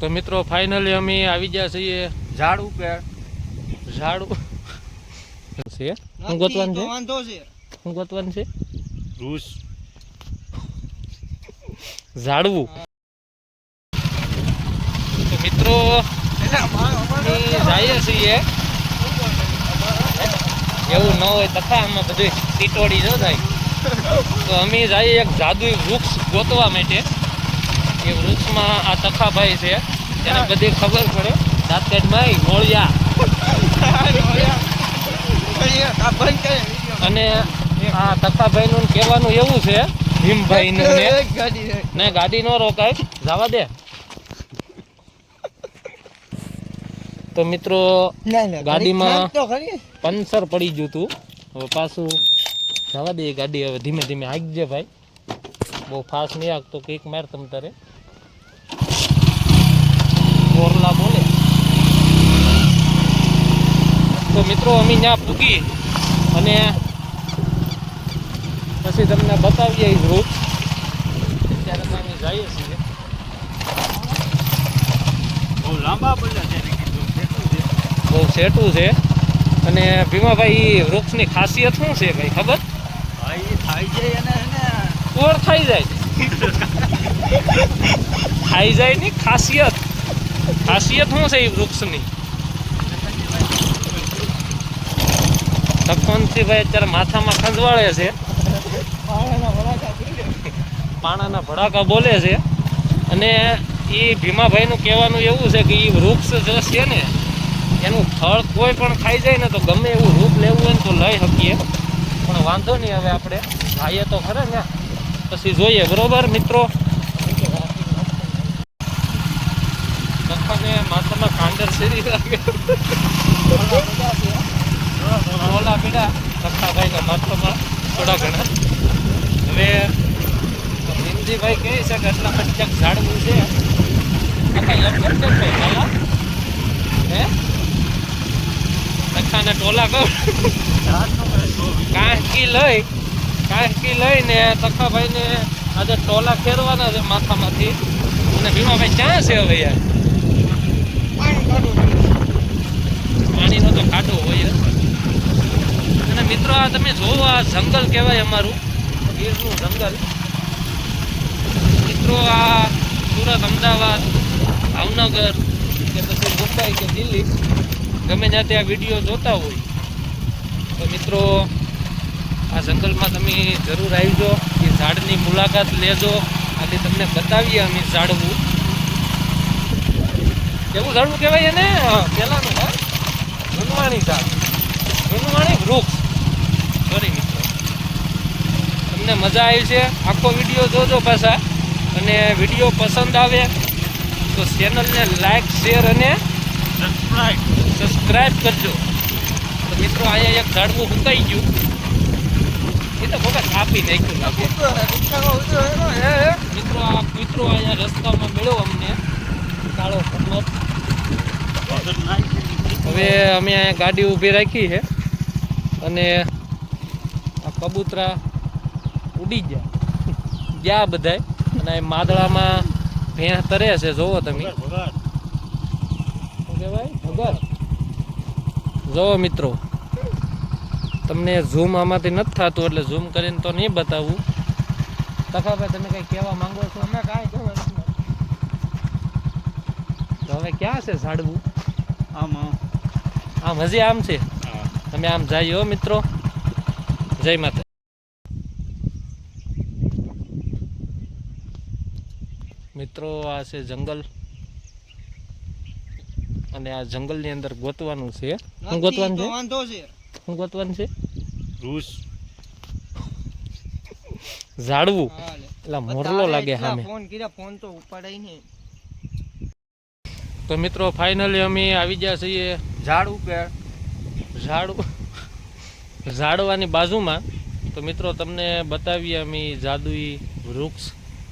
તો મિત્રો ફાઇનલી અમે આવી ગયા છીએ ઝાડ ઉપર. ઝાડ છે હું ગોતવાનું છે વાંધો છે હું ગોતવાનું છે રૂસ ઝાડવું. તો મિત્રો જઈએ છીએ એવું ન હોય તથા આમાં બધું ટીટોડી ન થાય તો અમે જઈએ એક જાદુઈ વૃક્ષ ગોતવા માટે. એ વૃક્ષમાં આ તખાભાઈ છે એને બધી ખબર પડે. દાંતકાઠમાં મોળિયા અને આ તખાભાઈનું કહેવાનું એવું છે ભીમભાઈનું ને ગાડી ન રોકાય જવા દે. તો મિત્રો ગાડીમાં પંચર પડી ગયું હતું. હવે પાછું જવા દે ગાડી. હવે ધીમે ધીમે હાંકજે ભાઈ, બહુ ફાસ્ટ નહીં હાંકતો. કંઈક માર તમ તારે ઓરલા બોલે. તો મિત્રો અમે ત્યાં પૂગી અને પછી તમને બતાવીએ એ વૃક્ષ. અત્યારે તો અમે જઈએ છીએ. બહુ લાંબા પડ્યા છે, બહુ સેટું છે. અને ભીમાભાઈ વૃક્ષની ખાસિયત શું છે કઈ ખબર? થાય છે એને કોર ખાઈ જાય ખાઈ જાય ની ખાસિયત ખાસિયત શું છે એ વૃક્ષની? તખનથી ભાઈ અત્યારે માથામાં ખંજવાળે છે, પાણાના ભડાકા બોલે છે. અને એ ભીમાભાઈનું કહેવાનું એવું છે કે એ વૃક્ષ જે છે ને એનું ફળ કોઈ પણ ખાઈ જાય ને તો ગમે એવું રૂપ લેવું હોય ને તો લઈ શકીએ. પણ વાંધો નહીં, હવે આપણે ખાઈએ તો ખરે ને પછી જોઈએ. બરોબર મિત્રો? તખને માથામાં કાંદર સીરી લાગે. ઓલા પીડા તખાભાઈના માથામાં થોડા ઘણા. હવે ભીમજીભાઈ કહે છે કે એટલા પચાક ઝાડવું છે. હે તખાને ટોલા કહું કાંકી લઈને તખાભાઈને આજે ટોલા ફેરવાના છે માથામાંથી. અને ભીમાભાઈ ક્યાં છે હવે યાર? પાણીનો તો કાંટો હોય. અને મિત્રો આ તમે જોવો, આ જંગલ કહેવાય અમારું ગીરનું જંગલ. મિત્રો આ સુરત, અમદાવાદ, ભાવનગર કે પછી મુંબઈ કે દિલ્હી ગમે ત્યાં આ વિડીયો જોતા હોય તો મિત્રો આ જંગલમાં તમે જરૂર આવજો. એ ઝાડની મુલાકાત લેજો. આજે તમને બતાવીએ અમે ઝાડવું. કેવું ઝાડવું કહેવાય એને? પેલાનું ગુનવાણી ઝાડ, ગુનવાણી વૃક્ષ. સોરી મિત્રો, તમને મજા આવી છે. આખો વિડીયો જોજો પાછા. અને વિડીયો પસંદ આવે તો ચેનલને લાઈક, શેર અને સબસ્ક્રાઈબ કરજો. તો મિત્રો અહીંયા એક ઝાડવું સુકાઈ ગયું. એ તો ખોટા કાપી નાખ્યું લાગે. મિત્રો આ કૂતરો અહીંયા રસ્તામાં મળ્યો અમને, કાળો ભમર. હવે અમે અહીંયા ગાડી ઊભી રાખી છે અને આ કબૂતરા ઉડી ગયા બધાય. અને માદળામાં ભેંસ તરે છે, જોવો તમે. શું કહેવાય? ભગર. જોવો મિત્રો, તમને ઝૂમ આમાંથી નથી થતું એટલે ઝૂમ કરીને તો નહીં બતાવું. તખાભાઈ તમે કંઈ કહેવા માંગો છો? અમે કાંઈ કહેવા નથી. તો હવે ક્યાં છે ઝાડવું? આમ હજી આમ છે. તમે આમ જાય હો મિત્રો. જય માતા. મિત્રો આ છે જંગલ અને આ જંગલની અંદર ગોતવાનું છે. શું ગોતવાનું છે? શું ગોતવાનું છે? રૂસ ઝાડવું. એટલે મોરલો લાગે સામે. તો મિત્રો ફાઇનલી અમે આવી ગયા છીએ ઝાડ ઉપર. ઝાડવાની બાજુમાં. તો મિત્રો તમને બતાવીએ અમે જાદુઈ વૃક્ષ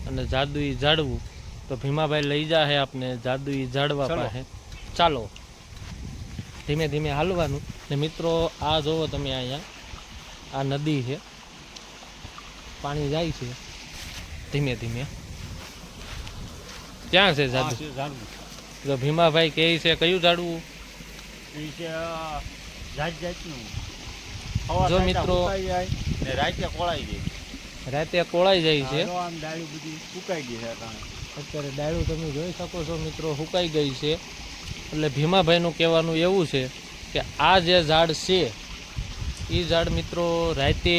અને જાદુઈ ઝાડવું. તો ભીમાભાઈ લઈ જાય આપણે જાદુઈ ઝાડવા પાસે. ચાલો ધીમે ધીમે હાલવાનું. ને મિત્રો આ જોવો તમે, અહીંયા આ નદી છે, પાણી જાય છે ધીમે ધીમે. ક્યાં છે ઝાડવું? તો ભીમાભાઈ કહે છે કયું ઝાડવું? એ છે જાત જાતનું. જો મિત્રો ને રાતે કોળાઈ જાય. રાતે કોળાઈ જાય છે. આનો આમ ડાળી બધી સુકાઈ ગઈ છે અટાણે. અત્યારે ડાળું તમે જોઈ શકો છો મિત્રો સુકાઈ ગઈ છે. એટલે ભીમાભાઈનું કહેવાનું એવું છે કે આ જે ઝાડ છે એ ઝાડ મિત્રો રાતે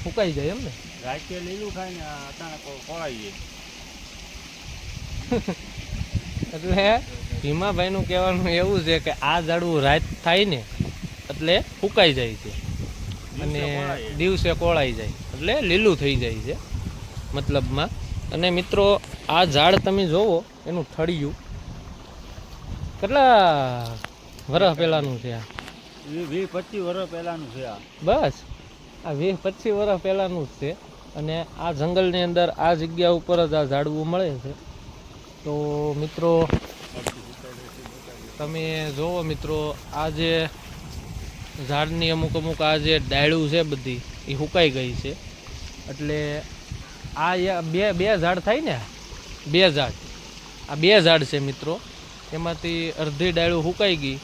સુકાઈ જાય એમ ને? રાતે લીલું થાય ને અટાણે કોળાઈ જાય. એટલે ભીમાભાઈનું કહેવાનું એવું છે કે આ ઝાડવું રાત થાય ને એટલે સુકાઈ જાય છે અને દિવસે કોળાઈ જાય એટલે લીલું થઈ જાય છે મતલબમાં. અને મિત્રો આ ઝાડ તમે જોવો એનું ઠળિયું કેટલા વર્ષ પહેલાનું છે આ? 20-25 વર્ષ પહેલાનું છે આ. બસ આ 20-25 વર્ષ પહેલાનું જ છે. અને આ જંગલની અંદર આ જગ્યા ઉપર જ આ ઝાડવું મળે છે. તો મિત્રો તમે જોવો મિત્રો આ જે ઝાડની અમુક આ જે ડાળું છે બધી એ સુકાઈ ગઈ છે. એટલે આ બે ઝાડ થાય ને, બે ઝાડ, આ બે ઝાડ છે મિત્રો. એમાંથી અડધી ડાળું સુકાઈ ગઈ